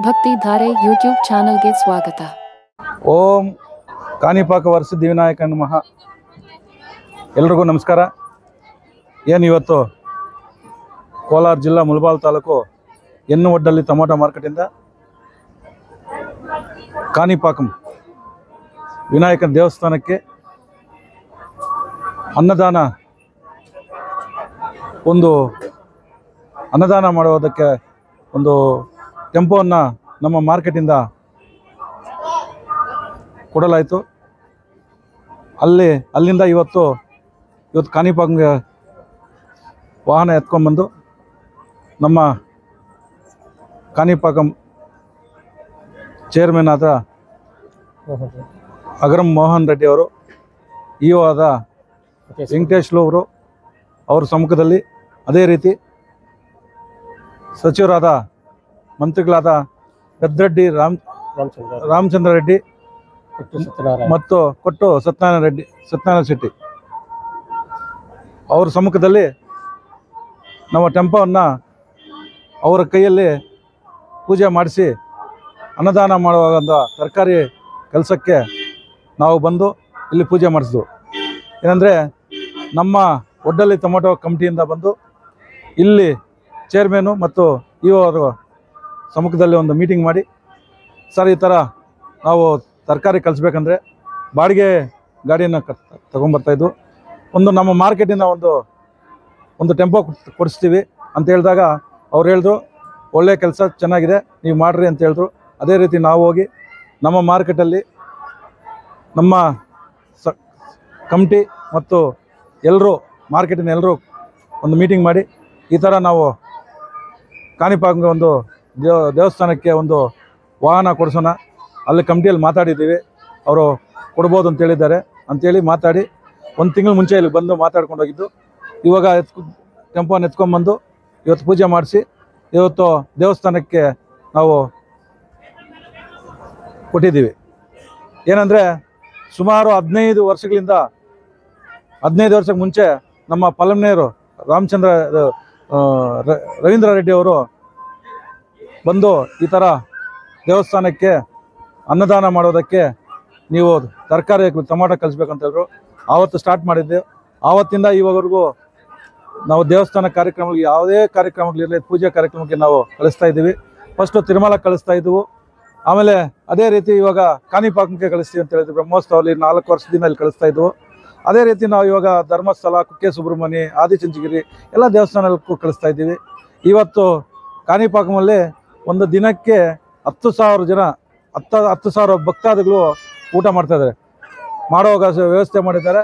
ಭಕ್ತಿ ಧಾರೆ ಯೂಟ್ಯೂಬ್ ಚಾನಲ್ಗೆ ಸ್ವಾಗತ. ಓಂ ಕಾಣಿಪಾಕ ವರಸಿದ್ಧಿ ವಿನಾಯಕ ನಮಃ. ಎಲ್ರಿಗೂ ನಮಸ್ಕಾರ. ಏನು ಇವತ್ತು ಕೋಲಾರ ಜಿಲ್ಲಾ ಮುಳಬಾಲ್ ತಾಲೂಕು ಎನ್ನುವಡ್ಡಲ್ಲಿ ಟೊಮೊಟೊ ಮಾರ್ಕೆಟಿಂದ ಕಾಣಿಪಾಕಂ ವಿನಾಯಕನ ದೇವಸ್ಥಾನಕ್ಕೆ ಅನ್ನದಾನ ಮಾಡುವುದಕ್ಕೆ ಒಂದು ಟೆಂಪೋವನ್ನು ನಮ್ಮ ಮಾರ್ಕೆಟಿಂದ ಕೊಡಲಾಯಿತು. ಅಲ್ಲಿಂದ ಇವತ್ತು ಕಾಣಿಪಾಕಂಗೆ ವಾಹನ ಎತ್ಕೊಂಡ್ಬಂದು ನಮ್ಮ ಕಾಣಿಪಾಕಂ ಚೇರ್ಮನ್ ಆದ ಅಗರಂ ಮೋಹನ್ ರೆಡ್ಡಿ ಅವರು, ಇಒ ಆದ ವೆಂಕಟೇಶ್ಲು ಅವರು ಅವರ ಸಮ್ಮುಖದಲ್ಲಿ, ಅದೇ ರೀತಿ ಸಚಿವರಾದ ಮಂತ್ರಿಗಳಾದ ಪೆದ್ದರೆಡ್ಡಿ ರಾಮಚಂದ್ರ ರೆಡ್ಡಿ ಮತ್ತು ಕೊಟ್ಟು ಸತ್ಯನಾರಾಯಣ ಶೆಟ್ಟಿ ಅವರ ಸಮ್ಮುಖದಲ್ಲಿ ನಮ್ಮ ಟೆಂಪೋವನ್ನು ಅವರ ಕೈಯಲ್ಲಿ ಪೂಜೆ ಮಾಡಿಸಿ ಅನ್ನದಾನ ಮಾಡುವಾಗ ತರಕಾರಿ ಕೆಲಸಕ್ಕೆ ನಾವು ಬಂದು ಇಲ್ಲಿ ಪೂಜೆ ಮಾಡಿಸಿದ್ವು. ಏನಂದರೆ ನಮ್ಮ ಒಡ್ಡಲ್ಲಿ ಟೊಮೊಟೊ ಕಮಿಟಿಯಿಂದ ಬಂದು ಇಲ್ಲಿ ಚೇರ್ಮನ್ನು ಮತ್ತು ಇಒ ಅವರ ಸಮ್ಮುಖದಲ್ಲಿ ಒಂದು ಮೀಟಿಂಗ್ ಮಾಡಿ, ಸರ್ ಈ ಥರ ನಾವು ತರಕಾರಿ ಕಳಿಸ್ಬೇಕಂದ್ರೆ ಬಾಡಿಗೆ ಗಾಡಿಯನ್ನು ತಗೊಂಬರ್ತಾಯಿದ್ವು. ನಮ್ಮ ಮಾರ್ಕೆಟಿಂದ ಒಂದು ಟೆಂಪೋ ಕೊಡಿಸ್ತೀವಿ ಅಂತ ಹೇಳಿದಾಗ ಅವ್ರು ಹೇಳಿದ್ರು, ಒಳ್ಳೆಯ ಕೆಲಸ ಚೆನ್ನಾಗಿದೆ, ನೀವು ಮಾಡಿರಿ ಅಂತ ಹೇಳಿದ್ರು. ಅದೇ ರೀತಿ ನಾವು ಹೋಗಿ ನಮ್ಮ ಮಾರ್ಕೆಟಲ್ಲಿ ನಮ್ಮ ಕಮಿಟಿ ಮತ್ತು ಎಲ್ಲರೂ ಮಾರ್ಕೆಟಿನ ಎಲ್ಲರೂ ಒಂದು ಮೀಟಿಂಗ್ ಮಾಡಿ ಈ ಥರ ನಾವು ಕಾಣಿಪಾಕಂಗೆ ಒಂದು ದೇವಸ್ಥಾನಕ್ಕೆ ಒಂದು ವಾಹನ ಕೊಡಿಸೋಣ, ಅಲ್ಲಿ ಕಮಿಟಿಯಲ್ಲಿ ಮಾತಾಡಿದ್ದೀವಿ, ಅವರು ಕೊಡ್ಬೋದು ಅಂತೇಳಿದ್ದಾರೆ ಅಂಥೇಳಿ ಮಾತಾಡಿ 1 ತಿಂಗಳು ಮುಂಚೆ ಇಲ್ಲಿ ಬಂದು ಮಾತಾಡ್ಕೊಂಡು ಹೋಗಿದ್ದು. ಇವಾಗ ಟೆಂಪೋನ ಎತ್ಕೊಂಡ್ಬಂದು ಇವತ್ತು ಪೂಜೆ ಮಾಡಿಸಿ ಇವತ್ತು ದೇವಸ್ಥಾನಕ್ಕೆ ನಾವು ಕೊಟ್ಟಿದ್ದೀವಿ. ಏನಂದರೆ ಸುಮಾರು 15 ವರ್ಷಕ್ಕೆ ಮುಂಚೆ ನಮ್ಮ ಪಲಮ್ನೇರು ರವೀಂದ್ರ ರೆಡ್ಡಿ ಅವರು ಬಂದು ಈ ಥರ ದೇವಸ್ಥಾನಕ್ಕೆ ಅನ್ನದಾನ ಮಾಡೋದಕ್ಕೆ ನೀವು ತರಕಾರಿ ಟೊಮೊಟೊ ಕಲಿಸ್ಬೇಕಂತ ಹೇಳಿದ್ರು. ಆವತ್ತು ಸ್ಟಾರ್ಟ್ ಮಾಡಿದ್ದೆವು. ಆವತ್ತಿಂದ ಇವಾಗವರೆಗೂ ನಾವು ದೇವಸ್ಥಾನ ಕಾರ್ಯಕ್ರಮಗಳಿಗೆ, ಯಾವುದೇ ಕಾರ್ಯಕ್ರಮಗಳಿರಲಿ, ಪೂಜೆ ಕಾರ್ಯಕ್ರಮಕ್ಕೆ ನಾವು ಕಳಿಸ್ತಾ ಇದ್ದೀವಿ. ಫಸ್ಟು ತಿರುಮಲ ಕಳಿಸ್ತಾ ಇದ್ದೆವು, ಆಮೇಲೆ ಅದೇ ರೀತಿ ಇವಾಗ ಕಾಣಿಪಾಕಂಗೆ ಕಳಿಸ್ತೀವಿ ಅಂತ ಹೇಳಿದ್ವಿ. ಬ್ರಹ್ಮೋತ್ಸವದಲ್ಲಿ 4 ವರ್ಷದಿಂದ ಇಲ್ಲಿ ಕಳಿಸ್ತಾ ಇದ್ದೆವು. ಅದೇ ರೀತಿ ನಾವು ಇವಾಗ ಧರ್ಮಸ್ಥಳ, ಕುಕ್ಕೆ ಸುಬ್ರಹ್ಮಣ್ಯ, ಆದಿಚುಂಚನಗಿರಿ ಎಲ್ಲ ದೇವಸ್ಥಾನಕ್ಕೂ ಕಳಿಸ್ತಾ ಇದ್ದೀವಿ. ಇವತ್ತು ಕಾಣಿಪಾಕಮಲ್ಲಿ ಒಂದು ದಿನಕ್ಕೆ 10,000 ಜನ, 10,000 ಭಕ್ತಾದಿಗಳು ಊಟ ಮಾಡ್ತಾಯಿದ್ದಾರೆ, ಮಾಡೋವಾಗ ವ್ಯವಸ್ಥೆ ಮಾಡಿದ್ದಾರೆ.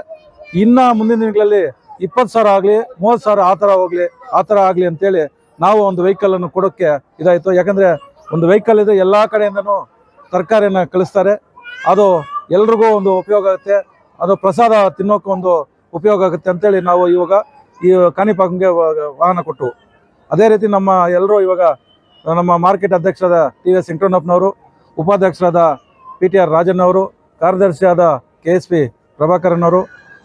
ಇನ್ನು ಮುಂದಿನ ದಿನಗಳಲ್ಲಿ 20,000 ಆಗಲಿ, 30,000 ಆ ಥರ ಆಗಲಿ ಅಂತೇಳಿ ನಾವು ಒಂದು ವೆಹಿಕಲನ್ನು ಕೊಡೋಕ್ಕೆ ಇದಾಯಿತು. ಯಾಕಂದರೆ ಒಂದು ವೆಹಿಕಲ್ ಇದೆ, ಎಲ್ಲ ಕಡೆಯಿಂದನೂ ತರಕಾರಿಯನ್ನು ಕಳಿಸ್ತಾರೆ, ಅದು ಎಲ್ರಿಗೂ ಒಂದು ಉಪಯೋಗ ಆಗುತ್ತೆ, ಅದು ಪ್ರಸಾದ ತಿನ್ನೋಕೆ ಒಂದು ಉಪಯೋಗ ಆಗುತ್ತೆ ಅಂತೇಳಿ ನಾವು ಇವಾಗ ಈ ಕಾಣಿಪಾಕಂಗೆ ವಾಹನ ಕೊಟ್ಟು. ಅದೇ ರೀತಿ ನಮ್ಮ ಎಲ್ಲರೂ ಇವಾಗ ನಮ್ಮ ಮಾರ್ಕೆಟ್ ಅಧ್ಯಕ್ಷರಾದ TVS ವೆಂಕಟರಮಣಪ್ಪನವರು, ಉಪಾಧ್ಯಕ್ಷರಾದ PTR ರಾಜಣ್ಣವರು, ಕಾರ್ಯದರ್ಶಿಯಾದ KSP ಪ್ರಭಾಕರನವರು,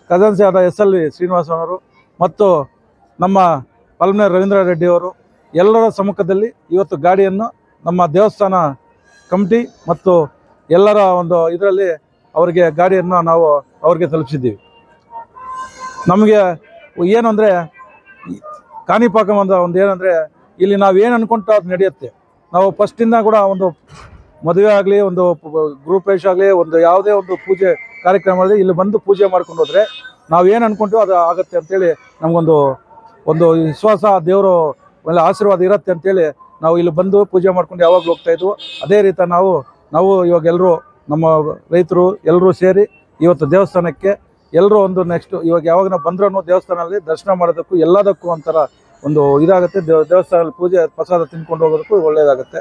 ಖಜಾನ್ಸಿ ಆದ SLV ಶ್ರೀನಿವಾಸನವರು ಮತ್ತು ನಮ್ಮ ಪಲ್ಮನೇರ್ ರವೀಂದ್ರ ರೆಡ್ಡಿಯವರು ಎಲ್ಲರ ಸಮ್ಮುಖದಲ್ಲಿ ಇವತ್ತು ಗಾಡಿಯನ್ನು ನಮ್ಮ ದೇವಸ್ಥಾನ ಕಮಿಟಿ ಮತ್ತು ಎಲ್ಲರ ಒಂದು ಇದರಲ್ಲಿ ಅವರಿಗೆ ಗಾಡಿಯನ್ನು ನಾವು ಅವ್ರಿಗೆ ತಲುಪಿಸಿದ್ದೀವಿ. ನಮಗೆ ಏನು ಅಂದರೆ ಕಾಣಿಪಾಕಂ ಒಂದು ಏನಂದರೆ ಇಲ್ಲಿ ನಾವೇನು ಅಂದ್ಕೊಂಡ್ರೆ ಅದು ನಡೆಯುತ್ತೆ. ನಾವು ಫಸ್ಟಿಂದ ಕೂಡ ಒಂದು ಮದುವೆ ಆಗಲಿ, ಒಂದು ಗೃಹಪ್ರವೇಶ ಆಗಲಿ, ಒಂದು ಯಾವುದೇ ಒಂದು ಪೂಜೆ ಕಾರ್ಯಕ್ರಮ ಆಗಲಿ, ಇಲ್ಲಿ ಬಂದು ಪೂಜೆ ಮಾಡ್ಕೊಂಡು ಹೋದರೆ ನಾವೇನು ಅಂದ್ಕೊಂಡ್ರು ಅದು ಆಗುತ್ತೆ ಅಂತೇಳಿ ನಮಗೊಂದು ವಿಶ್ವಾಸ, ದೇವರು ಒಳ್ಳೆ ಆಶೀರ್ವಾದ ಇರುತ್ತೆ ಅಂತೇಳಿ ನಾವು ಇಲ್ಲಿ ಬಂದು ಪೂಜೆ ಮಾಡ್ಕೊಂಡು ಯಾವಾಗಲೂ ಹೋಗ್ತಾಯಿದ್ವು. ಅದೇ ರೀತಿ ನಾವು ಇವಾಗ ಎಲ್ಲರೂ ನಮ್ಮ ರೈತರು ಎಲ್ಲರೂ ಸೇರಿ ಇವತ್ತು ದೇವಸ್ಥಾನಕ್ಕೆ ಎಲ್ಲರೂ ನೆಕ್ಸ್ಟ್ ಇವಾಗ ಯಾವಾಗ ನಾವು ಬಂದ್ರೂ ದೇವಸ್ಥಾನದಲ್ಲಿ ದರ್ಶನ ಮಾಡೋದಕ್ಕೂ ಎಲ್ಲದಕ್ಕೂ ಒಂಥರ ಒಂದು ಇದಾಗುತ್ತೆ. ದೇವಸ್ಥಾನದಲ್ಲಿ ಪೂಜೆ ಪ್ರಸಾದ ತಿನ್ಕೊಂಡು ಹೋಗೋದಕ್ಕೂ ಒಳ್ಳೆಯದಾಗುತ್ತೆ.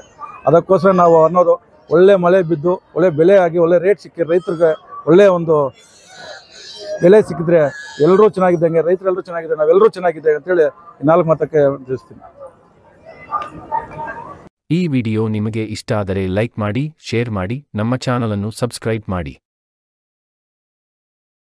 ಅದಕ್ಕೋಸ್ಕರ ನಾವು ಅನ್ನೋದು ಒಳ್ಳೆ ಮಳೆ ಬಿದ್ದು ಒಳ್ಳೆ ಬೆಲೆ ಆಗಿ ಒಳ್ಳೆ ರೇಟ್ ಸಿಕ್ಕಿ ರೈತರಿಗೆ ಒಳ್ಳೆಯ ಒಂದು ಬೆಲೆ ಸಿಕ್ಕಿದ್ರೆ ಎಲ್ಲರೂ ಚೆನ್ನಾಗಿದ್ದಂಗೆ, ರೈತರೆಲ್ಲರೂ ಚೆನ್ನಾಗಿದ್ದಾರೆ, ನಾವೆಲ್ಲರೂ ಚೆನ್ನಾಗಿದ್ದೇವೆ ಅಂತೇಳಿ 4 ಮಾತಕ್ಕೆ ತಿಳಿಸ್ತೀನಿ. ಈ ವಿಡಿಯೋ ನಿಮಗೆ ಇಷ್ಟ ಆದರೆ ಲೈಕ್ ಮಾಡಿ, ಶೇರ್ ಮಾಡಿ, ನಮ್ಮ ಚಾನಲ್ ಅನ್ನು ಸಬ್ಸ್ಕ್ರೈಬ್ ಮಾಡಿ.